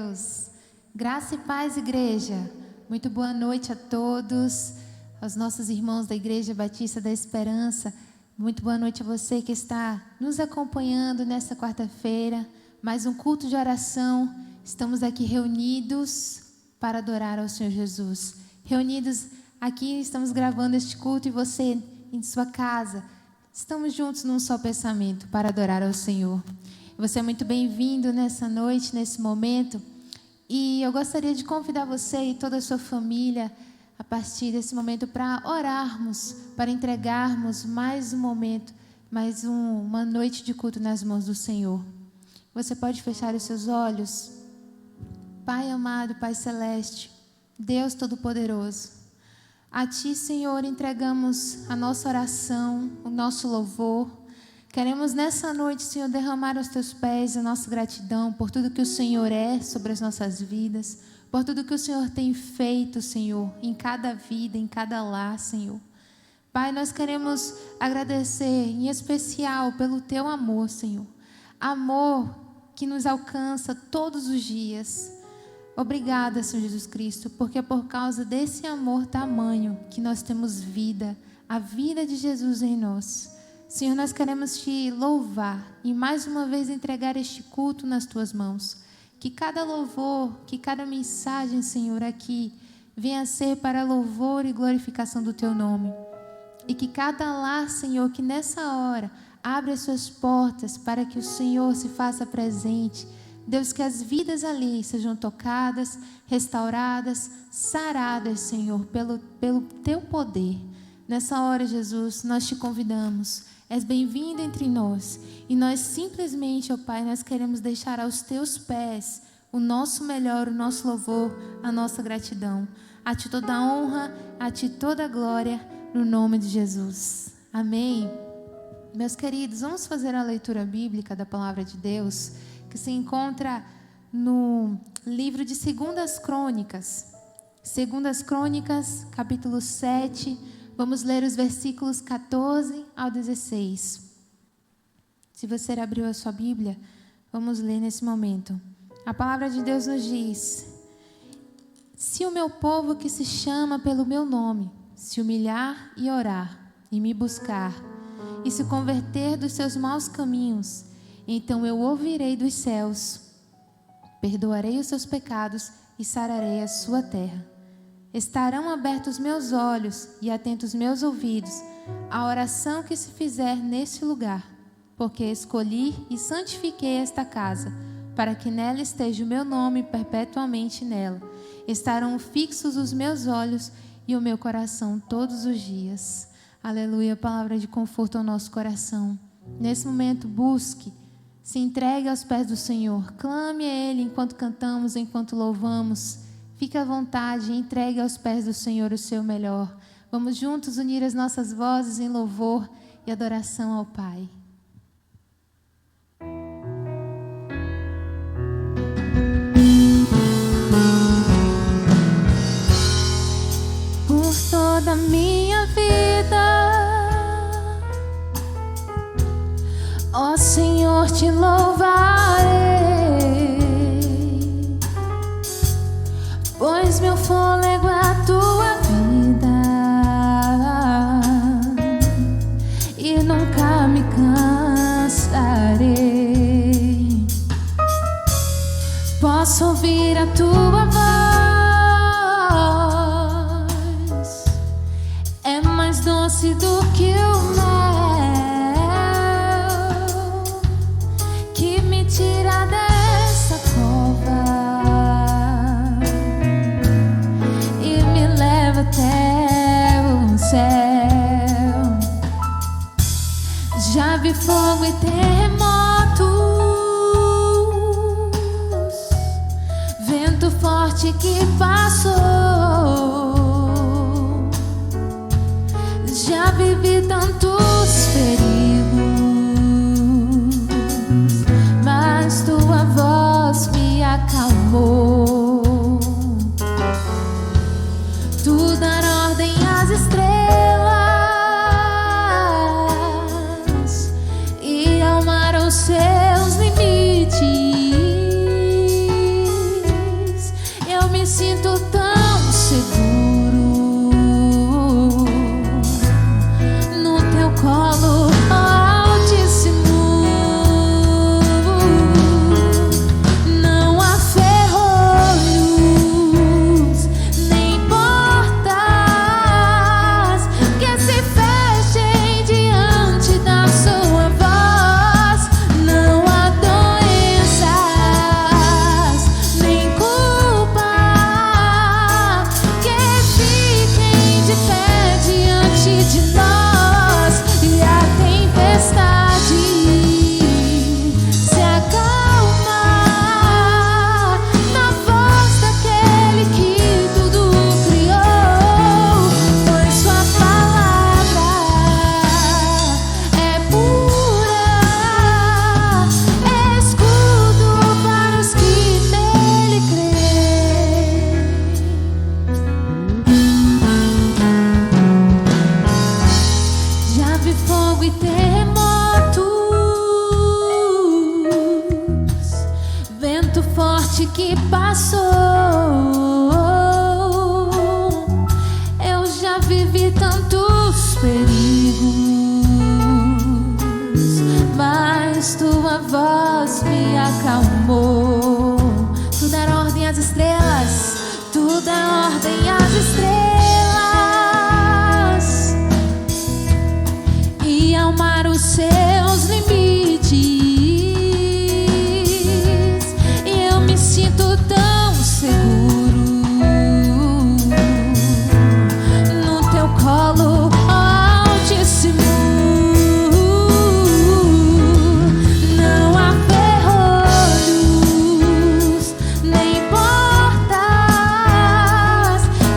Deus. Graça e paz, igreja. Muito boa noite a todos, aos nossos irmãos da Igreja Batista da Esperança. Muito boa noite a você que está nos acompanhando nesta quarta-feira. Mais um culto de oração. Estamos aqui reunidos para adorar ao Senhor Jesus. Reunidos aqui, estamos gravando este culto e você em sua casa. Estamos juntos num só pensamento para adorar ao Senhor. Você é muito bem-vindo nessa noite, nesse momento. E eu gostaria de convidar você e toda a sua família, a partir desse momento, para orarmos, para entregarmos mais um momento, uma noite de culto nas mãos do Senhor. Você pode fechar os seus olhos? Pai amado, Pai celeste, Deus Todo-Poderoso, a Ti, Senhor, entregamos a nossa oração, o nosso louvor. Queremos nessa noite, Senhor, derramar aos Teus pés a nossa gratidão por tudo que o Senhor é sobre as nossas vidas, por tudo que o Senhor tem feito, Senhor, em cada vida, em cada lar, Senhor. Pai, nós queremos agradecer em especial pelo Teu amor, Senhor. Amor que nos alcança todos os dias. Obrigada, Senhor Jesus Cristo, porque é por causa desse amor tamanho que nós temos vida, a vida de Jesus em nós. Senhor, nós queremos Te louvar e mais uma vez entregar este culto nas Tuas mãos. Que cada louvor, que cada mensagem, Senhor, aqui venha a ser para louvor e glorificação do Teu nome. E que cada lar, Senhor, que nessa hora abra as suas portas para que o Senhor se faça presente. Deus, que as vidas ali sejam tocadas, restauradas, saradas, Senhor, pelo Teu poder. Nessa hora, Jesus, nós Te convidamos. És bem-vindo entre nós. E nós simplesmente, ó Pai, nós queremos deixar aos Teus pés o nosso melhor, o nosso louvor, a nossa gratidão. A Ti toda a honra, a Ti toda a glória, no nome de Jesus. Amém. Meus queridos, vamos fazer a leitura bíblica da Palavra de Deus, que se encontra no livro de 2 Crônicas. 2 Crônicas, capítulo 7. Vamos ler os versículos 14 ao 16. Se você abriu a sua Bíblia, vamos ler nesse momento. A palavra de Deus nos diz: Se o meu povo que se chama pelo meu nome se humilhar e orar, e me buscar, e se converter dos seus maus caminhos, então eu ouvirei dos céus, perdoarei os seus pecados e sararei a sua terra. Estarão abertos meus olhos e atentos meus ouvidos à oração que se fizer neste lugar, porque escolhi e santifiquei esta casa, para que nela esteja o meu nome perpetuamente nela. Estarão fixos os meus olhos e o meu coração todos os dias. Aleluia, palavra de conforto ao nosso coração. Nesse momento, busque, se entregue aos pés do Senhor, clame a Ele enquanto cantamos, enquanto louvamos. Fique à vontade e entregue aos pés do Senhor o seu melhor. Vamos juntos unir as nossas vozes em louvor e adoração ao Pai. Por toda a minha vida, ó Senhor, Te louvarei. Pois meu fôlego é a Tua vida e nunca me cansarei. Posso ouvir a Tua voz, é mais doce do que o mel, que me tira dessa cova até o céu. Já vi fogo e terremotos, vento forte que passou. Já vivi tantos perigos, mas Tua voz me acalmou. Tu dar ordem às estrelas e ao mar aos seus limites. sinto tão seguro no teu colo, Altíssimo. Não há ferrolhos nem portas que se fechem diante da sua voz. Não há doenças nem culpa que fiquem de pé diante de nós. E a tempestade se acalma na voz daquele que tudo criou, pois sua palavra é pura, escudo para os que nele creem. Já vi fogo e terremotos, vento forte que passou. Eu já vivi tantos perigos, mas tua voz me acalmou. Tu dá ordem às estrelas, tu dá ordem às estrelas, e ao mar os seus limites. E eu me sinto tão seguro no teu colo, Altíssimo. Não há ferrolhos nem portas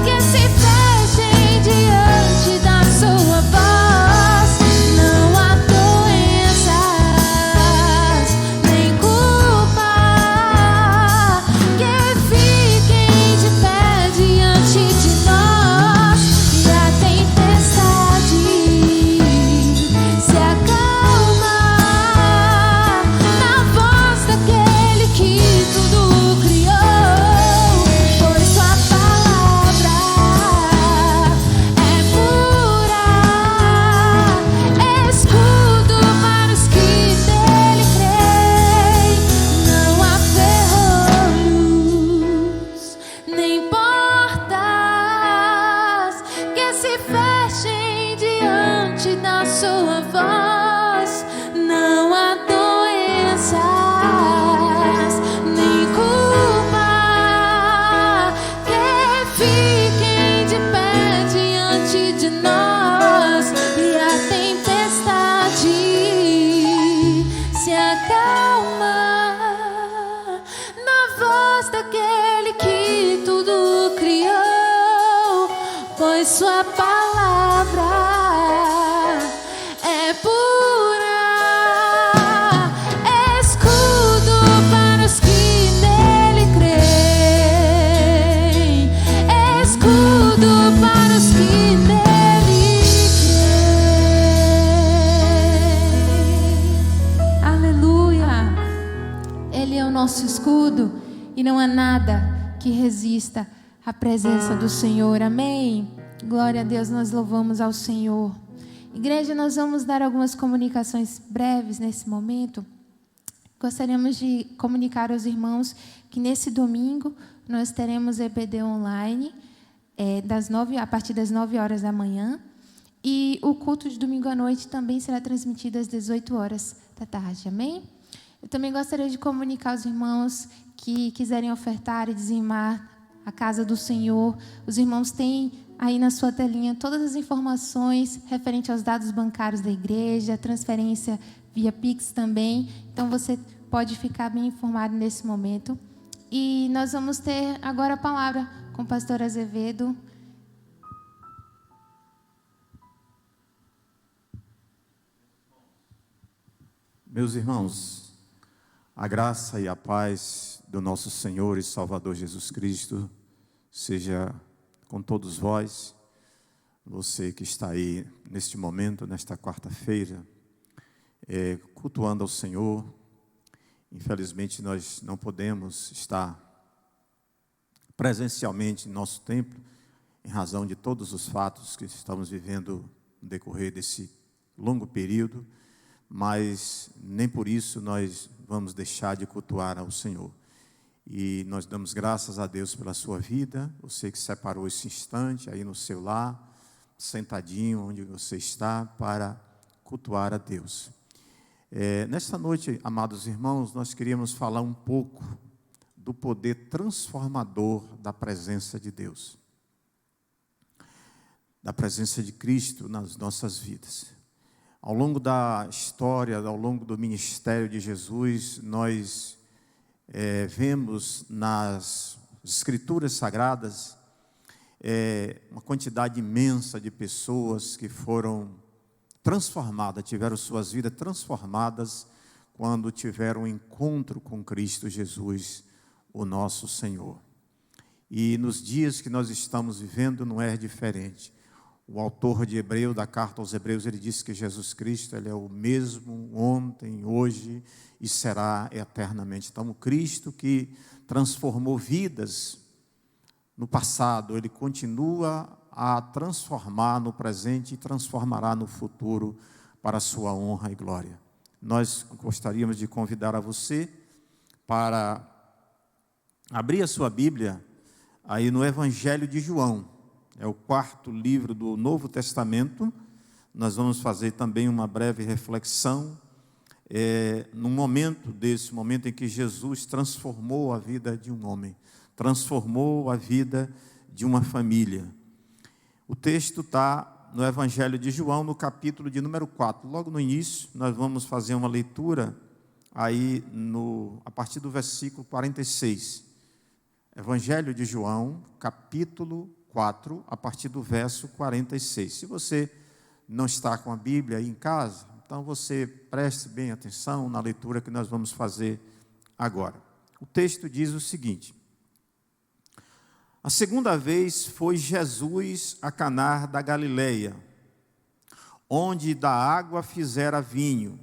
que se fechem diante da sua voz. Não há doenças nem culpa que fiquem de pé diante de nós. E a tempestade se acalma na voz daquele que tudo criou, pois sua palavra é pura, escudo para os que nele creem. Não há ferrolhos nem portas que se fechem diante da sua voz. Não há doenças nem culpa que fiquem de pé diante de nós. E a tempestade se acalma na voz daquele que tudo criou, pois sua palavra é pura, escudo para os que nele creem, escudo para os que nele creem. Aleluia! Ele é o nosso escudo e não há nada que resista à presença do Senhor. Amém? Glória a Deus, nós louvamos ao Senhor. Igreja, nós vamos dar algumas comunicações breves nesse momento. Gostaríamos de comunicar aos irmãos que nesse domingo nós teremos EBD online a partir das 9 horas da manhã. E o culto de domingo à noite também será transmitido às 18 horas da tarde. Amém? Eu também gostaria de comunicar aos irmãos que quiserem ofertar e dizimar a casa do Senhor. Os irmãos têm aí na sua telinha todas as informações referentes aos dados bancários da igreja, transferência via Pix também. Então você pode ficar bem informado nesse momento. E nós vamos ter agora a palavra com o pastor Azevedo. Meus irmãos, a graça e a paz do nosso Senhor e Salvador Jesus Cristo seja com todos vós, você que está aí neste momento, nesta quarta-feira, cultuando ao Senhor. Infelizmente nós não podemos estar presencialmente em nosso templo, em razão de todos os fatos que estamos vivendo no decorrer desse longo período, mas nem por isso nós vamos deixar de cultuar ao Senhor. E nós damos graças a Deus pela sua vida, você que separou esse instante aí no seu lar, sentadinho onde você está, para cultuar a Deus. Nesta noite, amados irmãos, nós queríamos falar um pouco do poder transformador da presença de Deus, da presença de Cristo nas nossas vidas. Ao longo da história, ao longo do ministério de Jesus, nós vemos nas Escrituras Sagradas uma quantidade imensa de pessoas que foram transformadas, tiveram suas vidas transformadas quando tiveram um encontro com Cristo Jesus, o nosso Senhor. E nos dias que nós estamos vivendo não é diferente. O autor de Hebreus, da carta aos Hebreus, ele disse que Jesus Cristo, ele é o mesmo ontem, hoje e será eternamente. Então, o Cristo que transformou vidas no passado, ele continua a transformar no presente e transformará no futuro para a sua honra e glória. Nós gostaríamos de convidar a você para abrir a sua Bíblia aí no Evangelho de João. É o 4º livro do Novo Testamento. Nós vamos fazer também uma breve reflexão num momento desse, momento em que Jesus transformou a vida de um homem, transformou a vida de uma família. O texto está no Evangelho de João, no capítulo de número 4. Logo no início, nós vamos fazer uma leitura aí a partir do versículo 46. Evangelho de João, capítulo 4, a partir do verso 46. Se você não está com a Bíblia aí em casa, então você preste bem atenção na leitura que nós vamos fazer agora. O texto diz o seguinte: a segunda vez foi Jesus a Caná da Galileia, onde da água fizera vinho.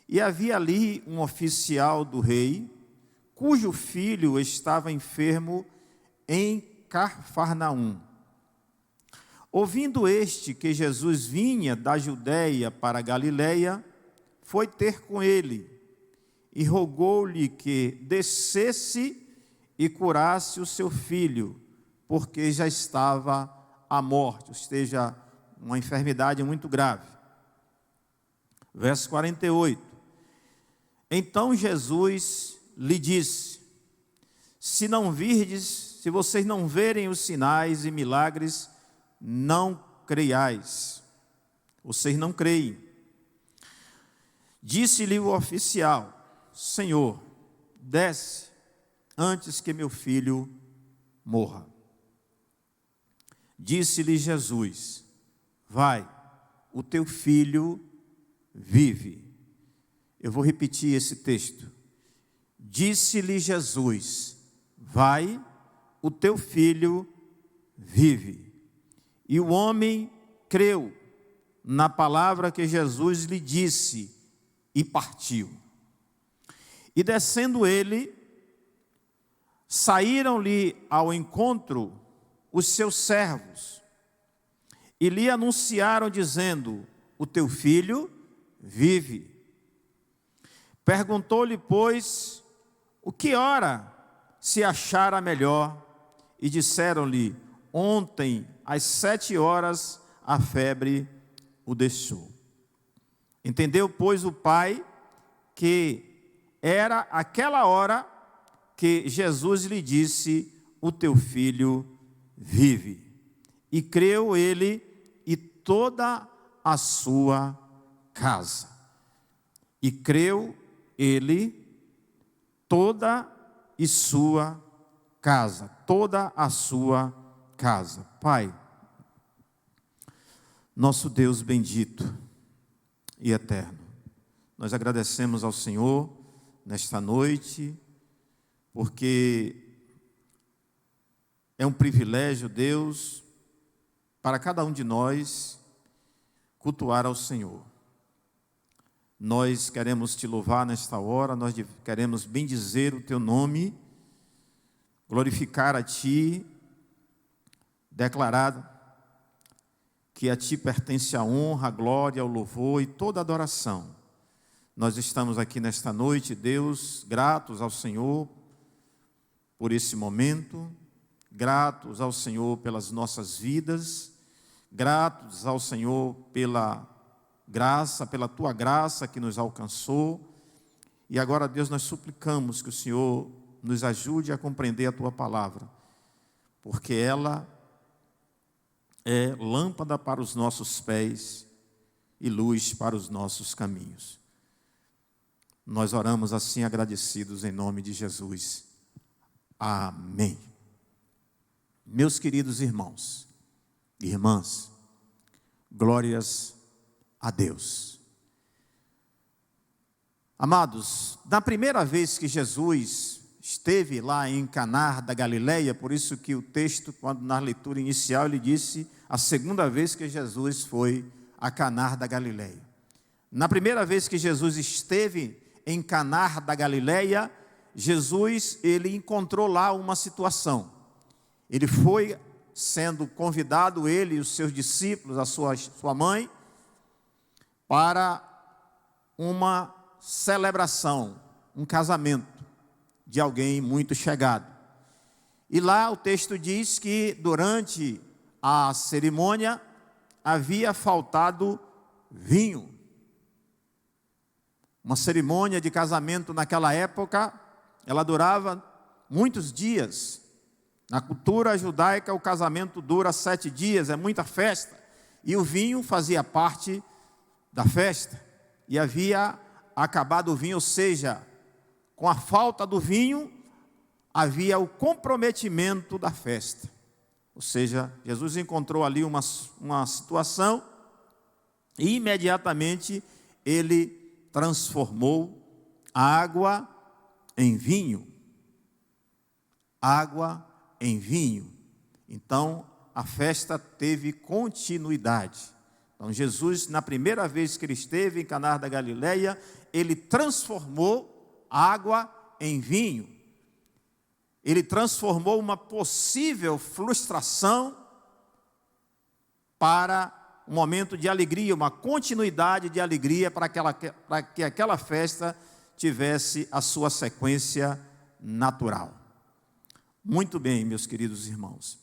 E havia ali um oficial do rei, cujo filho estava enfermo em Cafarnaum. Ouvindo este que Jesus vinha da Judeia para a Galileia, foi ter com ele e rogou-lhe que descesse e curasse o seu filho, porque já estava à morte, ou seja, uma enfermidade muito grave. Verso 48. Então Jesus lhe disse: se vocês não verem os sinais e milagres, não creiais. Vocês não creem. Disse-lhe o oficial: Senhor, desce antes que meu filho morra. Disse-lhe Jesus: vai, o teu filho vive. Eu vou repetir esse texto. Disse-lhe Jesus: vai, o teu filho vive. E o homem creu na palavra que Jesus lhe disse e partiu. E descendo ele, saíram-lhe ao encontro os seus servos e lhe anunciaram dizendo: o teu filho vive. Perguntou-lhe, pois, o que hora se achara melhor? E disseram-lhe: ontem, às 7 horas, a febre o deixou. Entendeu, pois, o pai que era aquela hora que Jesus lhe disse: o teu filho vive. E creu ele e toda a sua casa. E creu ele, toda e sua casa, toda a sua casa. Pai, nosso Deus bendito e eterno, nós agradecemos ao Senhor nesta noite, porque é um privilégio, Deus, para cada um de nós cultuar ao Senhor. Nós queremos te louvar nesta hora, nós queremos bendizer o teu nome, glorificar a Ti, declarar que a Ti pertence a honra, a glória, o louvor e toda a adoração. Nós estamos aqui nesta noite, Deus, gratos ao Senhor por esse momento, gratos ao Senhor pelas nossas vidas, gratos ao Senhor pela graça, pela Tua graça que nos alcançou. E agora, Deus, nós suplicamos que o Senhor nos ajude a compreender a Tua palavra, porque ela é lâmpada para os nossos pés e luz para os nossos caminhos. Nós oramos assim agradecidos em nome de Jesus. Amém. Meus queridos irmãos e irmãs, glórias a Deus. Amados, na primeira vez que Jesus esteve lá em Caná da Galileia, por isso que o texto, quando na leitura inicial, ele disse a segunda vez que Jesus foi a Caná da Galileia. Na primeira vez que Jesus esteve em Caná da Galileia, Jesus, ele encontrou lá uma situação. Ele foi sendo convidado, ele e os seus discípulos, a sua mãe, para uma celebração, um casamento de alguém muito chegado. E lá o texto diz que durante a cerimônia havia faltado vinho. Uma cerimônia de casamento naquela época, ela durava muitos dias. Na cultura judaica, o casamento dura 7 dias, é muita festa. E o vinho fazia parte da festa. E havia acabado o vinho, ou seja, com a falta do vinho, havia o comprometimento da festa. Ou seja, Jesus encontrou ali uma situação e imediatamente ele transformou água em vinho. Água em vinho. Então, a festa teve continuidade. Então, Jesus, na primeira vez que ele esteve em Caná da Galileia, ele transformou água em vinho. Ele transformou uma possível frustração para um momento de alegria, uma continuidade de alegria para que aquela festa tivesse a sua sequência natural. Muito bem, meus queridos irmãos.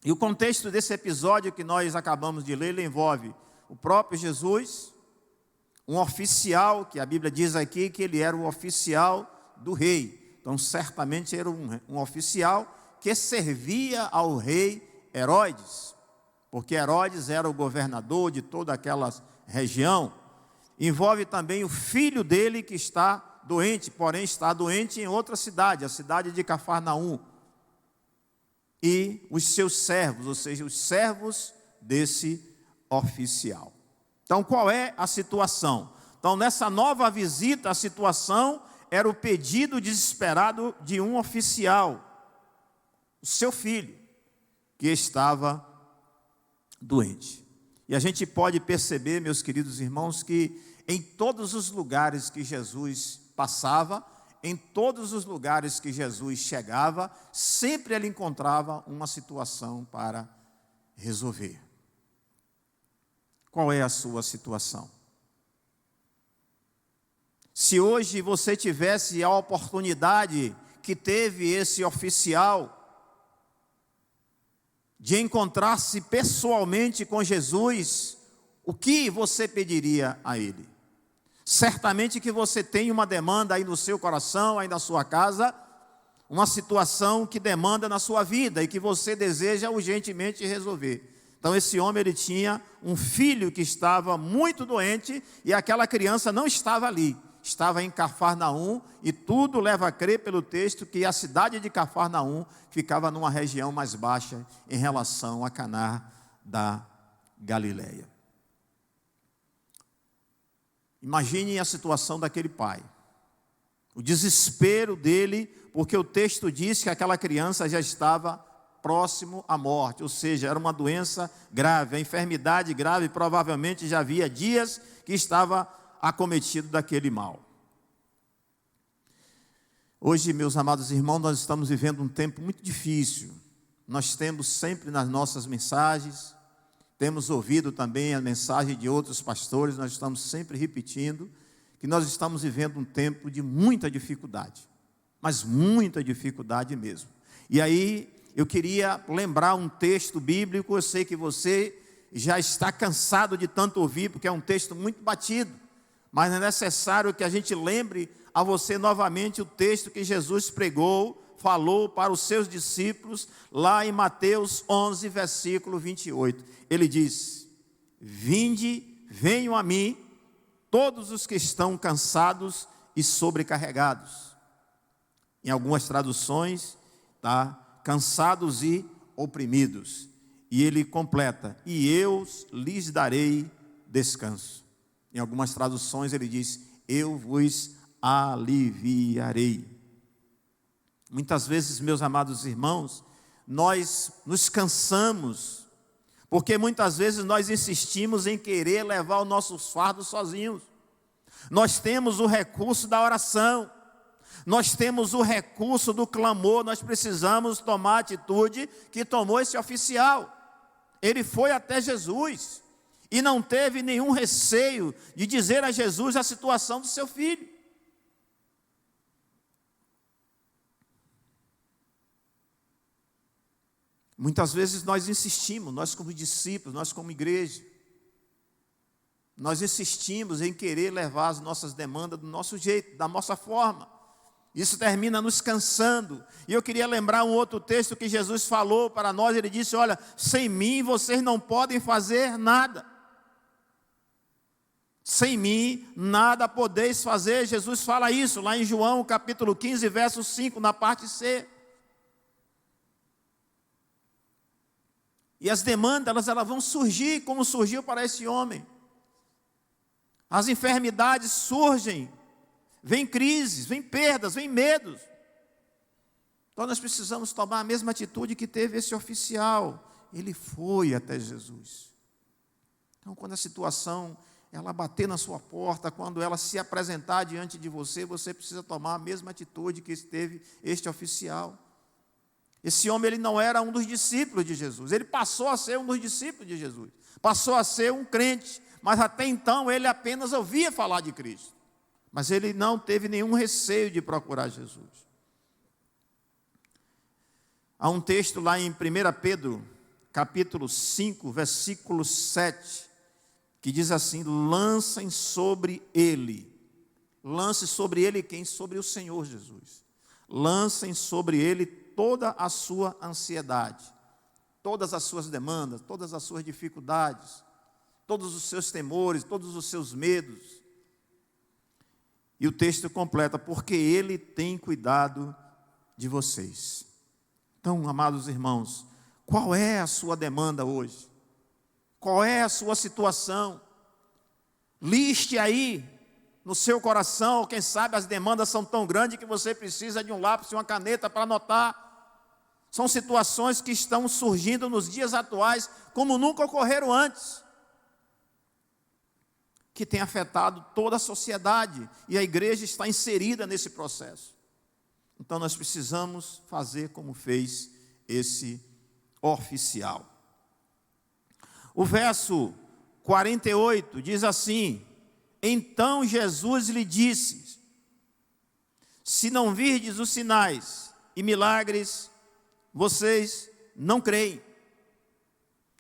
E o contexto desse episódio que nós acabamos de ler, ele envolve o próprio Jesus, um oficial, que a Bíblia diz aqui que ele era o oficial do rei. Então, certamente era um oficial que servia ao rei Herodes, porque Herodes era o governador de toda aquela região. Envolve também o filho dele que está doente, porém está doente em outra cidade, a cidade de Cafarnaum. E os seus servos, ou seja, os servos desse oficial. Então, qual é a situação? Então, nessa nova visita, a situação era o pedido desesperado de um oficial, o seu filho, que estava doente. E a gente pode perceber, meus queridos irmãos, que em todos os lugares que Jesus passava, em todos os lugares que Jesus chegava, sempre ele encontrava uma situação para resolver. Qual é a sua situação? Se hoje você tivesse a oportunidade que teve esse oficial de encontrar-se pessoalmente com Jesus, o que você pediria a ele? Certamente que você tem uma demanda aí no seu coração, aí na sua casa, uma situação que demanda na sua vida e que você deseja urgentemente resolver. Então esse homem, ele tinha um filho que estava muito doente e aquela criança não estava ali, estava em Cafarnaum, e tudo leva a crer pelo texto que a cidade de Cafarnaum ficava numa região mais baixa em relação a Caná da Galileia. Imagine a situação daquele pai, o desespero dele, porque o texto diz que aquela criança já estava próximo à morte, ou seja, era uma doença grave, a enfermidade grave, provavelmente já havia dias que estava acometido daquele mal. Hoje, meus amados irmãos, nós estamos vivendo um tempo muito difícil. Nós temos sempre nas nossas mensagens, temos ouvido também a mensagem de outros pastores, nós estamos sempre repetindo que nós estamos vivendo um tempo de muita dificuldade, mas muita dificuldade mesmo. E aí, eu queria lembrar um texto bíblico. Eu sei que você já está cansado de tanto ouvir, porque é um texto muito batido, mas é necessário que a gente lembre a você novamente o texto que Jesus pregou, falou para os seus discípulos, lá em Mateus 11, versículo 28. Ele diz: vinde, venham a mim, todos os que estão cansados e sobrecarregados. Em algumas traduções, tá? Cansados e oprimidos. E ele completa: e eu lhes darei descanso. Em algumas traduções ele diz: eu vos aliviarei. Muitas vezes, meus amados irmãos, nós nos cansamos, porque muitas vezes nós insistimos em querer levar os nossos fardos sozinhos. Nós temos o recurso da oração, nós temos o recurso do clamor, nós precisamos tomar a atitude que tomou esse oficial. Ele foi até Jesus e não teve nenhum receio de dizer a Jesus a situação do seu filho. Muitas vezes nós insistimos, nós como discípulos, nós como igreja, nós insistimos em querer levar as nossas demandas do nosso jeito, da nossa forma. Isso termina nos cansando. E eu queria lembrar um outro texto que Jesus falou para nós. Ele disse: olha, sem mim vocês não podem fazer nada. Sem mim nada podeis fazer. Jesus fala isso lá em João capítulo 15, verso 5, na parte C. E as demandas, elas vão surgir como surgiu para esse homem. As enfermidades surgem, vem crises, vem perdas, vem medos. Então nós precisamos tomar a mesma atitude que teve esse oficial. Ele foi até Jesus. Então quando a situação, ela bater na sua porta, quando ela se apresentar diante de você, você precisa tomar a mesma atitude que teve este oficial. Esse homem, ele não era um dos discípulos de Jesus, ele passou a ser um dos discípulos de Jesus, passou a ser um crente, mas até então ele apenas ouvia falar de Cristo, mas ele não teve nenhum receio de procurar Jesus. Há um texto lá em 1 Pedro, capítulo 5, versículo 7, que diz assim: lancem sobre ele, lance sobre ele quem? Sobre o Senhor Jesus, lancem sobre ele toda a sua ansiedade, todas as suas demandas, todas as suas dificuldades, todos os seus temores, todos os seus medos. E o texto completa: porque Ele tem cuidado de vocês. Então, amados irmãos, qual é a sua demanda hoje? Qual é a sua situação? Liste aí no seu coração. Quem sabe as demandas são tão grandes que você precisa de um lápis e uma caneta para anotar. São situações que estão surgindo nos dias atuais como nunca ocorreram antes, que tem afetado toda a sociedade, e a igreja está inserida nesse processo. Então nós precisamos fazer como fez esse oficial. O verso 48 diz assim: então Jesus lhe disse: se não virdes os sinais e milagres, vocês não creem.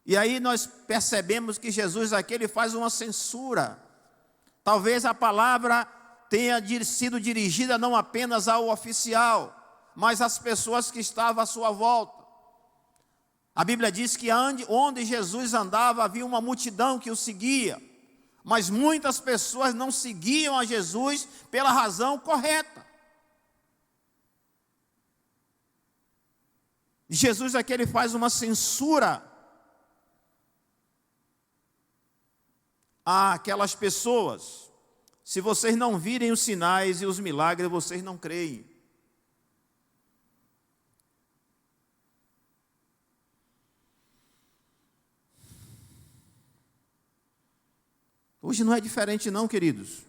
E aí nós percebemos que Jesus aqui, ele faz uma censura. Talvez a palavra tenha sido dirigida não apenas ao oficial, mas às pessoas que estavam à sua volta. A Bíblia diz que onde Jesus andava havia uma multidão que o seguia, mas muitas pessoas não seguiam a Jesus pela razão correta. Jesus aqui, ele faz uma censura àquelas pessoas: se vocês não virem os sinais e os milagres, vocês não creem. Hoje não é diferente não, queridos.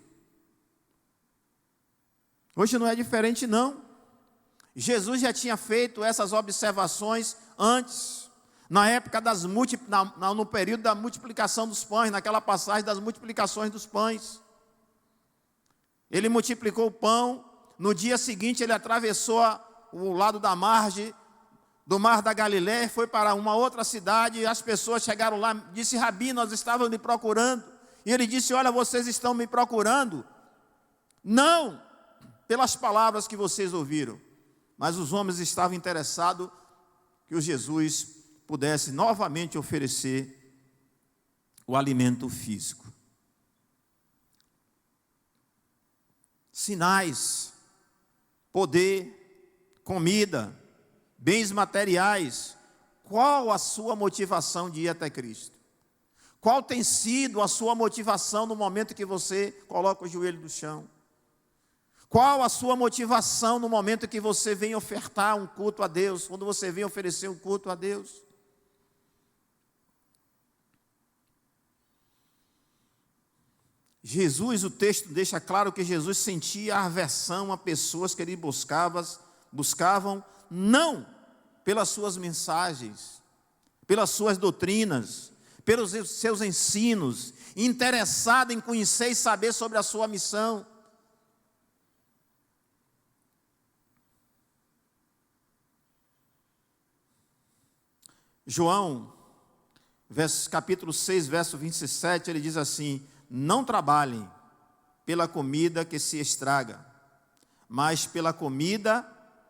Hoje não é diferente não. Jesus já tinha feito essas observações antes, na época no período da multiplicação dos pães, naquela passagem das multiplicações dos pães. Ele multiplicou o pão, no dia seguinte ele atravessou o lado da margem do mar da Galileia, foi para uma outra cidade, e as pessoas chegaram lá, disse: Rabi, nós estávamos lhe procurando. E ele disse: olha, vocês estão me procurando, não pelas palavras que vocês ouviram, mas os homens estavam interessados que o Jesus pudesse novamente oferecer o alimento físico. Sinais, poder, comida, bens materiais. Qual a sua motivação de ir até Cristo? Qual tem sido a sua motivação no momento que você coloca o joelho no chão? Qual a sua motivação no momento que você vem ofertar um culto a Deus, quando você vem oferecer um culto a Deus? Jesus, o texto deixa claro que Jesus sentia aversão a pessoas que ele buscavam não pelas suas mensagens, pelas suas doutrinas, pelos seus ensinos, interessado em conhecer e saber sobre a sua missão. João, capítulo 6, verso 27, ele diz assim: não trabalhem pela comida que se estraga, mas pela comida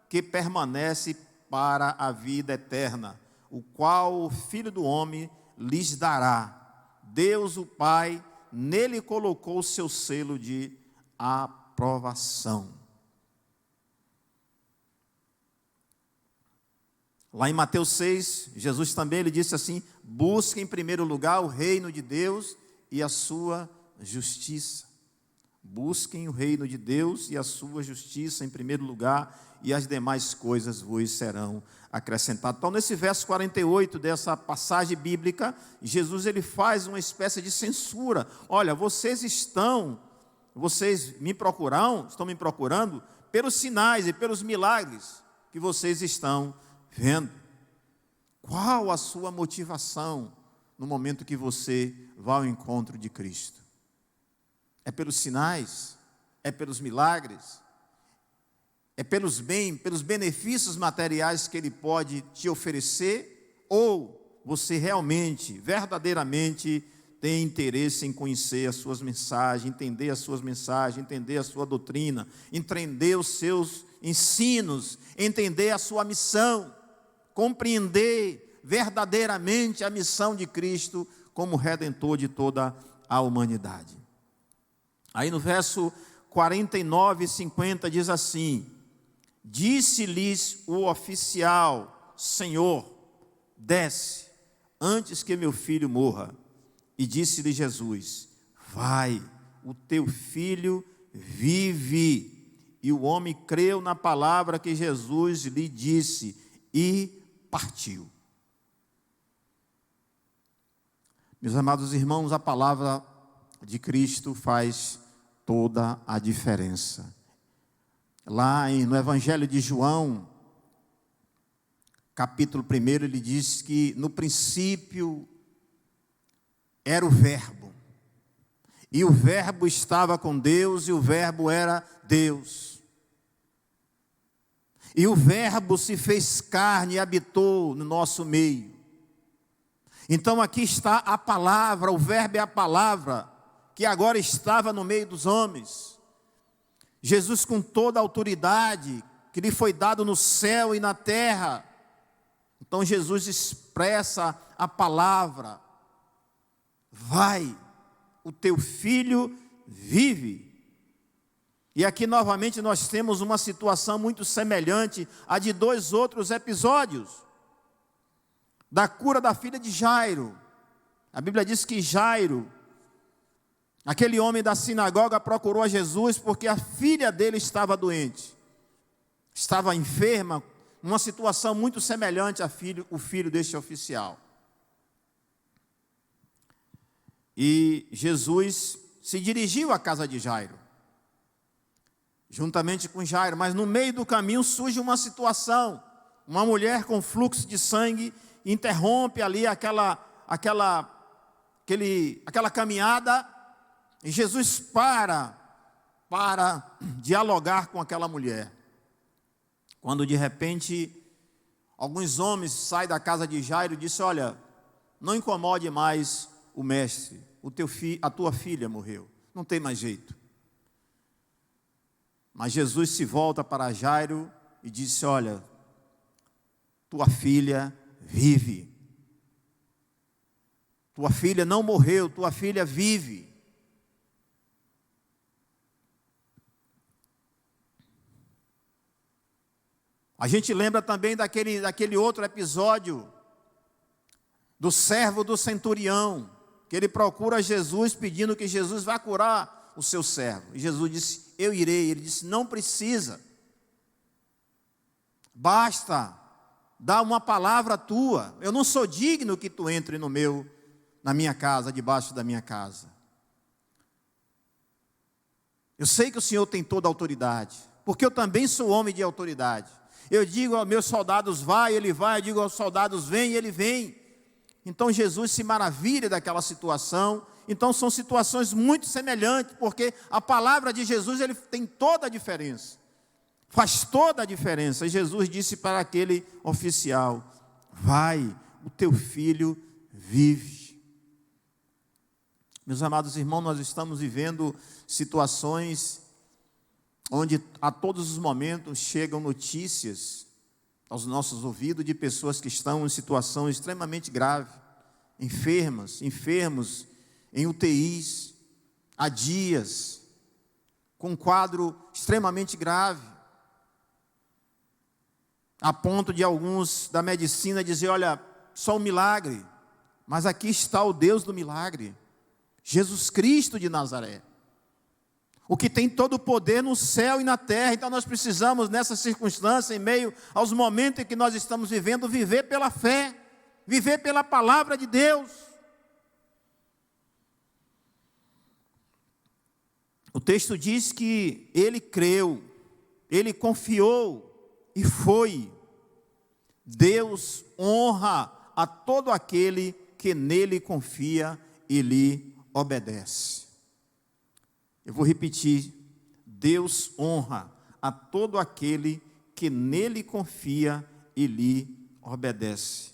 que permanece para a vida eterna, o qual o Filho do Homem lhes dará. Deus, o Pai, nele colocou o seu selo de aprovação. Lá em Mateus 6, Jesus também ele disse assim: busque em primeiro lugar o reino de Deus e a sua justiça. Busquem o reino de Deus e a sua justiça em primeiro lugar, e as demais coisas vos serão acrescentadas. Então, nesse verso 48 dessa passagem bíblica, Jesus ele faz uma espécie de censura. Olha, vocês estão me procurando pelos sinais e pelos milagres que vocês estão vendo. Qual a sua motivação no momento que você vai ao encontro de Cristo? É pelos sinais? É pelos milagres? É pelos benefícios materiais que Ele pode te oferecer? Ou você realmente, verdadeiramente tem interesse em conhecer as suas mensagens, entender as suas mensagens, entender a sua doutrina, entender os seus ensinos, entender a sua missão, compreender verdadeiramente a missão de Cristo como Redentor de toda a humanidade? Aí no verso 49 e 50 diz assim: disse-lhes o oficial: Senhor, desce, antes que meu filho morra. E disse-lhe Jesus: vai, o teu filho vive. E o homem creu na palavra que Jesus lhe disse e partiu. Meus amados irmãos, a palavra de Cristo faz toda a diferença. Lá no Evangelho de João, capítulo 1, ele diz que no princípio era o Verbo, e o Verbo estava com Deus, e o Verbo era Deus. E o Verbo se fez carne e habitou no nosso meio. Então aqui está a palavra, o Verbo é a palavra, que agora estava no meio dos homens. Jesus, com toda a autoridade que lhe foi dado no céu e na terra. Então Jesus expressa a palavra: vai, o teu filho vive. E aqui novamente nós temos uma situação muito semelhante à de dois outros episódios, da cura da filha de Jairo. A Bíblia diz que Jairo, aquele homem da sinagoga, procurou a Jesus porque a filha dele estava doente, estava enferma, numa situação muito semelhante o filho deste oficial. E Jesus se dirigiu à casa de Jairo. juntamente com Jairo, mas no meio do caminho surge uma situação. Uma mulher com fluxo de sangue interrompe ali aquela caminhada, e Jesus para dialogar com aquela mulher. Quando de repente alguns homens saem da casa de Jairo e dizem: olha, não incomode mais o mestre, a tua filha morreu, não tem mais jeito. Mas Jesus se volta para Jairo e disse: olha, tua filha vive. Tua filha não morreu, tua filha vive. A gente lembra também daquele outro episódio do servo do centurião, que ele procura Jesus pedindo que Jesus vá curar o seu servo. E Jesus disse: eu irei. Ele disse: não precisa. Basta dar uma palavra tua. Eu não sou digno que tu entre na minha casa, debaixo da minha casa. Eu sei que o Senhor tem toda a autoridade, porque eu também sou homem de autoridade. Eu digo aos meus soldados: vai, ele vai. Eu digo aos soldados: vem, ele vem. Então Jesus se maravilha daquela situação. Então são situações muito semelhantes, porque a palavra de Jesus, ele tem toda a diferença. Faz toda a diferença. E Jesus disse para aquele oficial: vai, o teu filho vive. Meus amados irmãos, nós estamos vivendo situações onde a todos os momentos chegam notícias aos nossos ouvidos de pessoas que estão em situação extremamente grave, enfermos em UTIs, há dias, com um quadro extremamente grave, a ponto de alguns da medicina dizer: olha, só um milagre, mas aqui está o Deus do milagre, Jesus Cristo de Nazaré, o que tem todo o poder no céu e na terra. Então nós precisamos, nessa circunstância, em meio aos momentos em que nós estamos vivendo, viver pela fé, viver pela palavra de Deus. O texto diz que ele creu, ele confiou e foi. Deus honra a todo aquele que nele confia e lhe obedece. Eu vou repetir: Deus honra a todo aquele que nele confia e lhe obedece.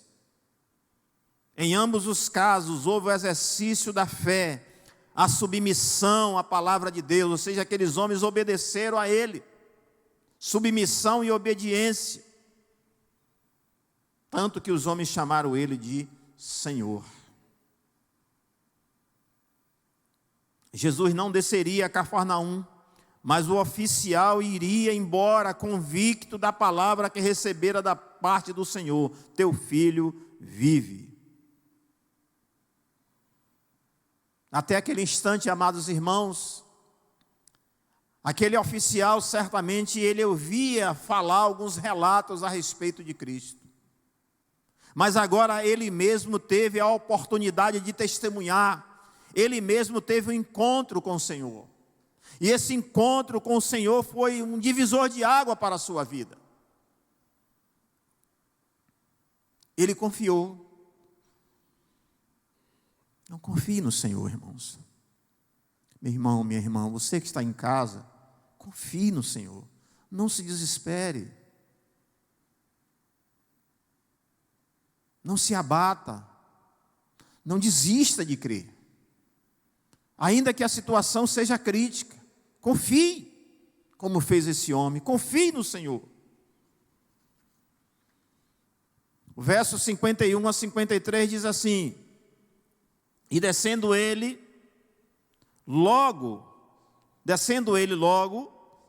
Em ambos os casos houve o exercício da fé, a submissão à palavra de Deus, ou seja, aqueles homens obedeceram a ele. Submissão e obediência. Tanto que os homens chamaram ele de Senhor. Jesus não desceria a Cafarnaum, mas o oficial iria embora convicto da palavra que recebera da parte do Senhor: teu filho vive. Até aquele instante, amados irmãos, aquele oficial certamente ele ouvia falar alguns relatos a respeito de Cristo. Mas agora ele mesmo teve a oportunidade de testemunhar. Ele mesmo teve um encontro com o Senhor. E esse encontro com o Senhor foi um divisor de água para a sua vida. Ele confiou. Não confie no Senhor, irmãos. Meu irmão, minha irmã, você que está em casa, confie no Senhor. Não se desespere. Não se abata. Não desista de crer. Ainda que a situação seja crítica, confie, como fez esse homem, confie no Senhor. O verso 51 a 53 diz assim: e descendo ele logo,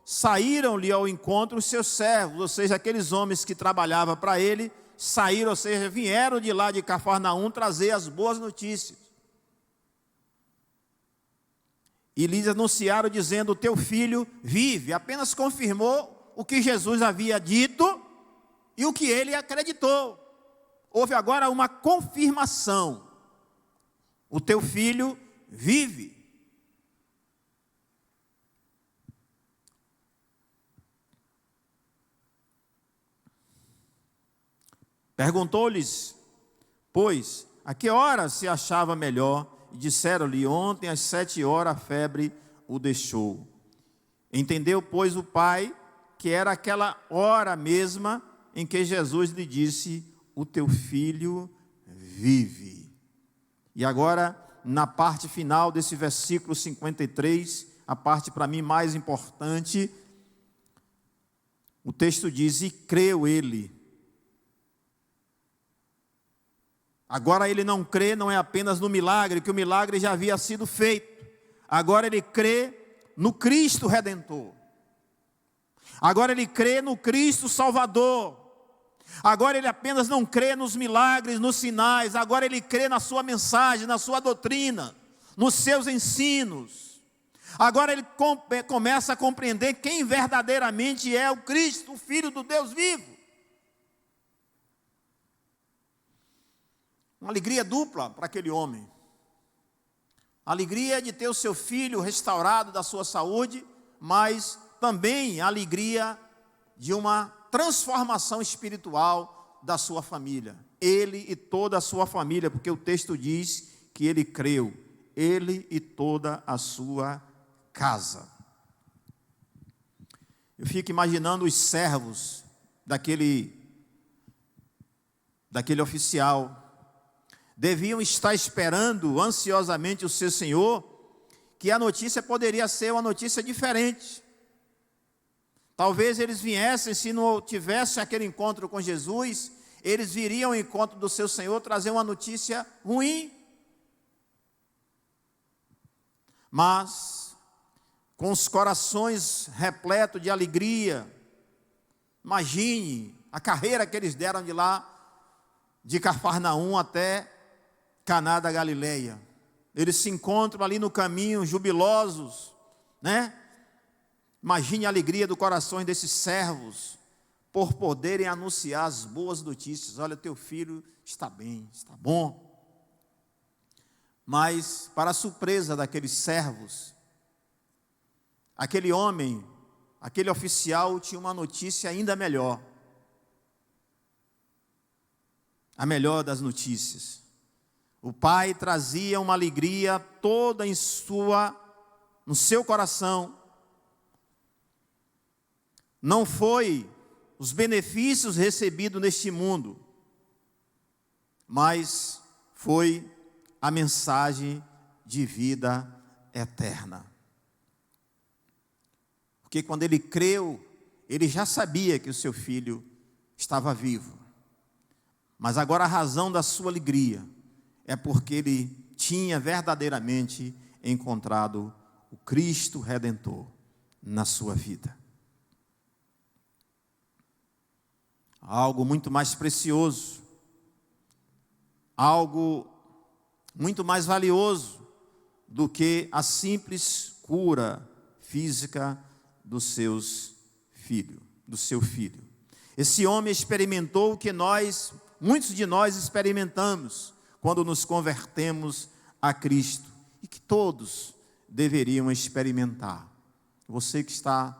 saíram-lhe ao encontro os seus servos, ou seja, aqueles homens que trabalhavam para ele, saíram, ou seja, vieram de lá de Cafarnaum trazer as boas notícias. E lhes anunciaram dizendo: o teu filho vive. Apenas confirmou o que Jesus havia dito e o que ele acreditou. Houve agora uma confirmação: o teu filho vive. Perguntou-lhes, pois, a que hora se achava melhor? E disseram-lhe, ontem às 7 horas a febre o deixou. Entendeu, pois, o pai que era aquela hora mesma em que Jesus lhe disse, o teu filho vive. E agora, na parte final desse versículo 53, a parte para mim mais importante, o texto diz, e creu ele. Agora ele não crê, não é apenas no milagre, que o milagre já havia sido feito. Agora ele crê no Cristo Redentor. Agora ele crê no Cristo Salvador. Agora ele apenas não crê nos milagres, nos sinais. Agora ele crê na sua mensagem, na sua doutrina, nos seus ensinos. Agora ele começa a compreender quem verdadeiramente é o Cristo, o Filho do Deus vivo. Uma alegria dupla para aquele homem. A alegria de ter o seu filho restaurado da sua saúde, mas também a alegria de uma transformação espiritual da sua família. Ele e toda a sua família, porque o texto diz que ele creu. Ele e toda a sua casa. Eu fico imaginando os servos daquele oficial. Deviam estar esperando ansiosamente o seu senhor, que a notícia poderia ser uma notícia diferente. Talvez eles viessem, se não tivesse aquele encontro com Jesus, eles viriam ao encontro do seu senhor trazer uma notícia ruim. Mas, com os corações repletos de alegria, imagine a carreira que eles deram de lá, de Cafarnaum até Caná da Galileia. Eles se encontram ali no caminho, jubilosos, né? Imagine a alegria do coração desses servos, por poderem anunciar as boas notícias. Olha, teu filho está bem, está bom. Mas, para a surpresa daqueles servos, aquele homem, aquele oficial tinha uma notícia ainda melhor. A melhor das notícias. O pai trazia uma alegria toda no seu coração. Não foi os benefícios recebidos neste mundo, mas foi a mensagem de vida eterna. Porque quando ele creu, ele já sabia que o seu filho estava vivo. Mas agora a razão da sua alegria é porque ele tinha verdadeiramente encontrado o Cristo Redentor na sua vida. Algo muito mais precioso, algo muito mais valioso do que a simples cura física do seu filho. Esse homem experimentou o que muitos de nós experimentamos quando nos convertemos a Cristo, e que todos deveriam experimentar. Você que está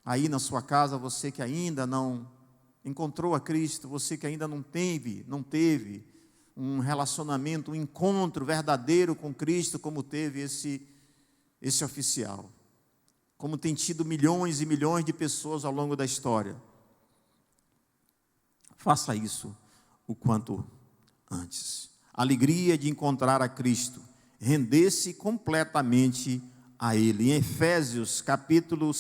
aí na sua casa, você que ainda não encontrou a Cristo, você que ainda não teve um relacionamento, um encontro verdadeiro com Cristo, como teve esse oficial, como tem tido milhões e milhões de pessoas ao longo da história. Faça isso o quanto antes. A alegria de encontrar a Cristo, render-se completamente a Ele. Em Efésios capítulo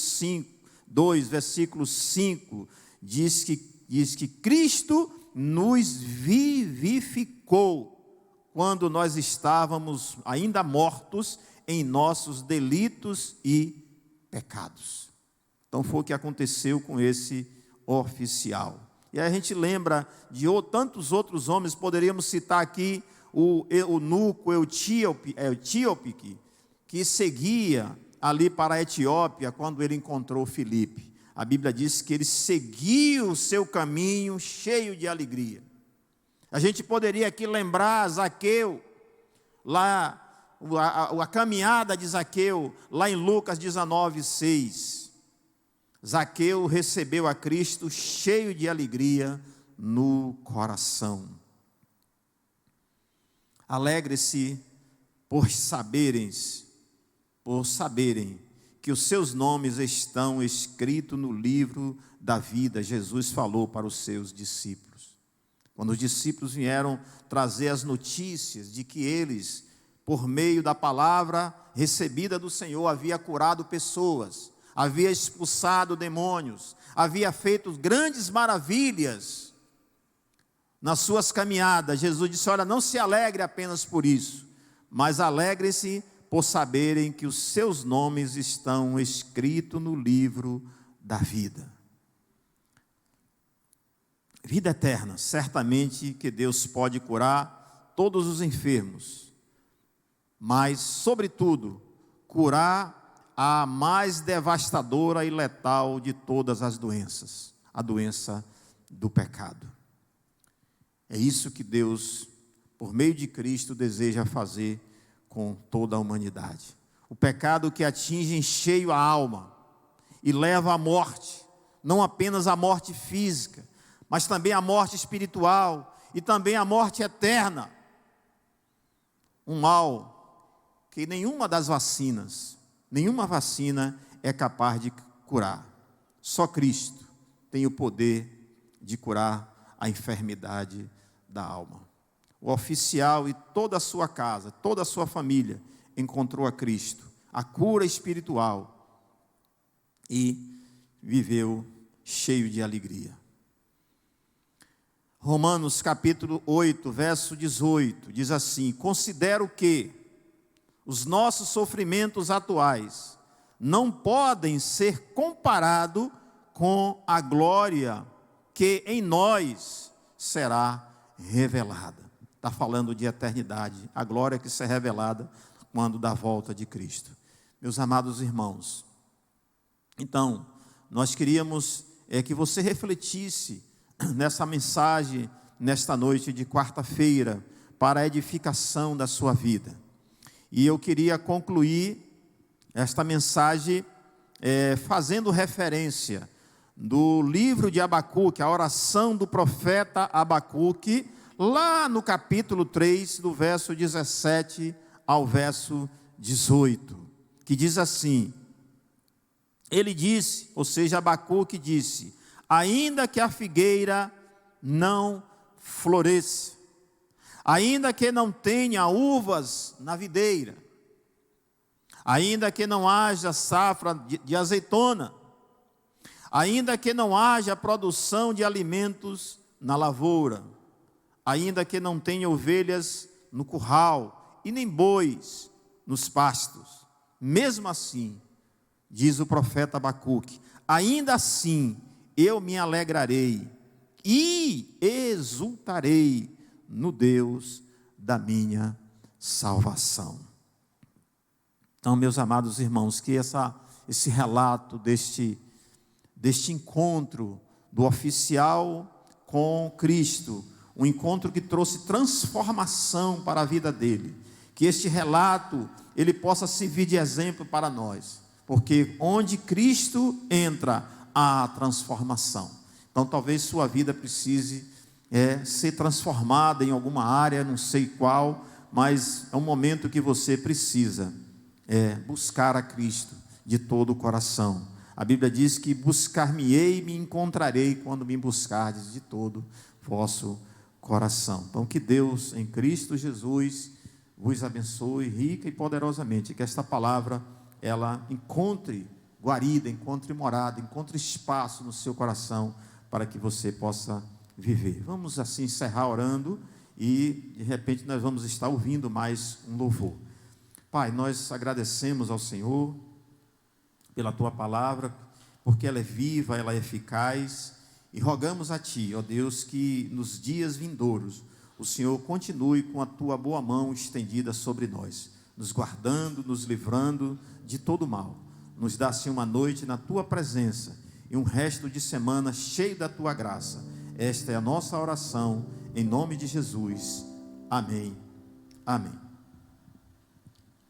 2, versículo 5, diz que Cristo nos vivificou quando nós estávamos ainda mortos em nossos delitos e pecados. Então foi o que aconteceu com esse oficial. E aí a gente lembra de tantos outros homens, poderíamos citar aqui o eunuco etíope, que seguia ali para a Etiópia quando ele encontrou Filipe. A Bíblia diz que ele seguiu o seu caminho cheio de alegria. A gente poderia aqui lembrar Zaqueu, lá, a caminhada de Zaqueu, lá em Lucas 19:6. Zaqueu recebeu a Cristo cheio de alegria no coração. Alegre-se por saberem que os seus nomes estão escritos no livro da vida. Jesus falou para os seus discípulos. Quando os discípulos vieram trazer as notícias de que eles, por meio da palavra recebida do Senhor, havia curado pessoas, havia expulsado demônios, havia feito grandes maravilhas nas suas caminhadas, Jesus disse: olha, não se alegre apenas por isso, mas alegre-se por saberem que os seus nomes estão escritos no livro da vida. Vida eterna, certamente que Deus pode curar todos os enfermos, mas, sobretudo, curar a mais devastadora e letal de todas as doenças, a doença do pecado. É isso que Deus, por meio de Cristo, deseja fazer com toda a humanidade. O pecado que atinge em cheio a alma e leva à morte, não apenas à morte física, mas também à morte espiritual e também à morte eterna. Um mal que nenhuma vacina é capaz de curar. Só Cristo tem o poder de curar a enfermidade da alma. O oficial e toda a sua casa, toda a sua família encontrou a Cristo, a cura espiritual, e viveu cheio de alegria. Romanos capítulo 8, verso 18, diz assim: considero que os nossos sofrimentos atuais não podem ser comparados com a glória que em nós será revelada. Está falando de eternidade, a glória que será revelada quando da volta de Cristo. Meus amados irmãos, então, nós queríamos que você refletisse nessa mensagem, nesta noite de quarta-feira, para a edificação da sua vida. E eu queria concluir esta mensagem fazendo referência do livro de Abacuque, a oração do profeta Abacuque, lá no capítulo 3, do verso 17 ao verso 18, que diz assim: ele disse, ou seja, Abacuque disse: ainda que a figueira não floresça, ainda que não tenha uvas na videira, ainda que não haja safra de azeitona, ainda que não haja produção de alimentos na lavoura, ainda que não tenha ovelhas no curral e nem bois nos pastos, mesmo assim, diz o profeta Abacuque, ainda assim eu me alegrarei e exultarei no Deus da minha salvação. Então, meus amados irmãos, que esse relato deste encontro do oficial com Cristo, um encontro que trouxe transformação para a vida dele, que este relato ele possa servir de exemplo para nós, porque onde Cristo entra, há transformação. Então talvez sua vida precise ser transformada em alguma área, não sei qual, mas é um momento que você precisa buscar a Cristo de todo o coração. A Bíblia diz que buscar-me-ei e me encontrarei quando me buscardes de todo vosso coração. Então que Deus em Cristo Jesus vos abençoe rica e poderosamente, que esta palavra ela encontre guarida, encontre morada, encontre espaço no seu coração para que você possa viver. Vamos assim encerrar orando e de repente nós vamos estar ouvindo mais um louvor. Pai, nós agradecemos ao Senhor pela Tua palavra, porque ela é viva, ela é eficaz, e rogamos a Ti, ó Deus, que nos dias vindouros o Senhor continue com a Tua boa mão estendida sobre nós, nos guardando, nos livrando de todo mal. Nos dá assim uma noite na Tua presença e um resto de semana cheio da Tua graça. Esta é a nossa oração, em nome de Jesus. Amém. Amém.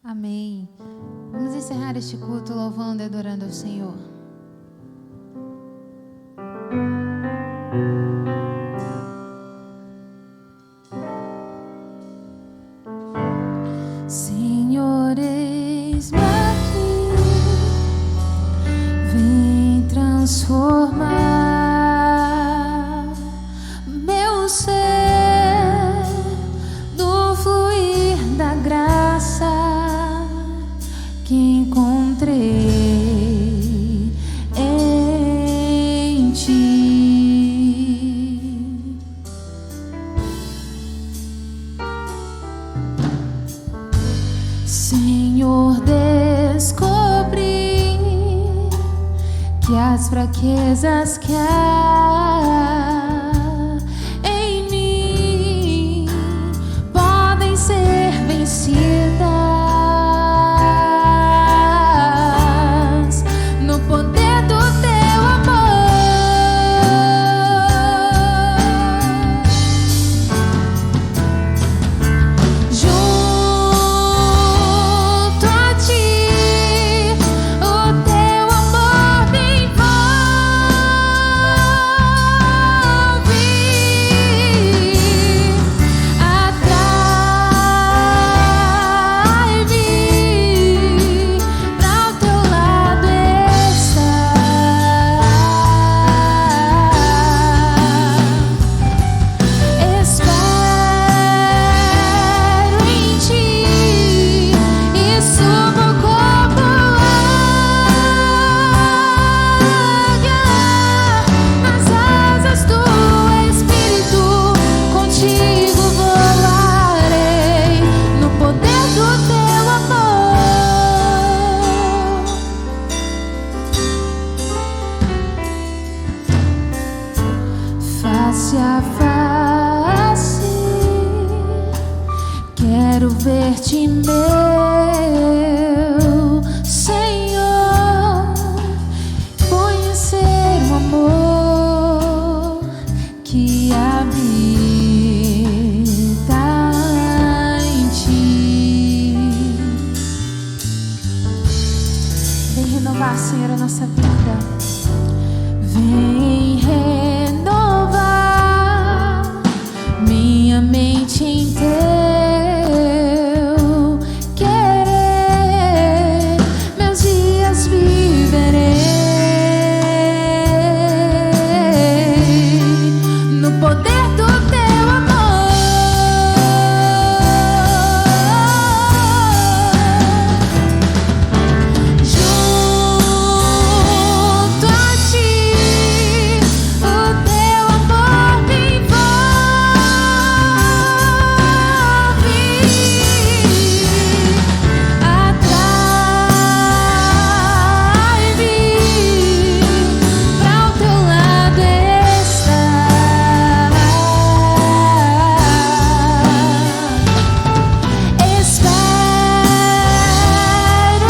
Amém. Vamos encerrar este culto louvando e adorando ao Senhor. transformar meu ser no fluir da graça que encontrei em Ti. Senhor, descobri que as fraquezas que há em mim podem ser vencidas no poder do Teu amor. Junto a Ti, o Teu amor me envolve, atrai-me pra o Teu lado estar. Espero em Ti e subo como águia nas asas do Espírito. Contigo voarei no poder do Teu amor. Face a face, quero ver-te, meu Senhor, conhecer o amor que habita em Ti. Vem renovar, Senhor, a nossa vida. Vem renovar minha mente em Teu querer. Meus dias viverei no poder do Teu amor. Junto a Ti, o Teu amor me envolve, atrai-me pra o Teu lado estar. Espero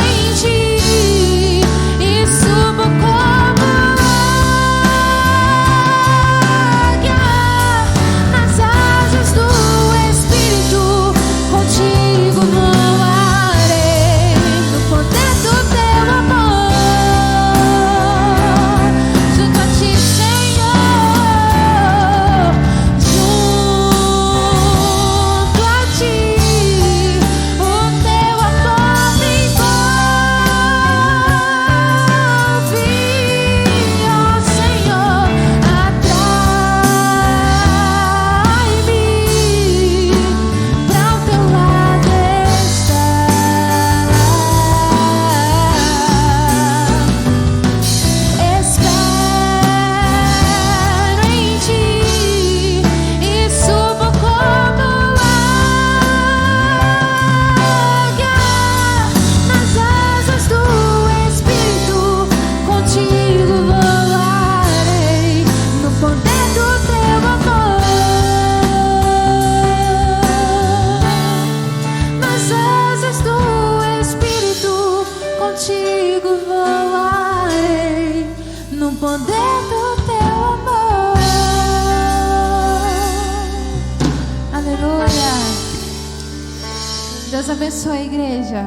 em Ti e subo como águia nas asas do Espírito. Contigo voarei no poder do Teu amor. Junto a Ti, Senhor, junto a Ti, o Teu amor me envolve, ó Senhor, atrai-me pra o Teu lado estar. Espero em Ti e subo como águia nas asas do Espírito. Contigo voarei no poder do Teu amor. Nas asas do Espírito, contigo voarei no poder do Teu amor. Aleluia. Deus abençoe a igreja.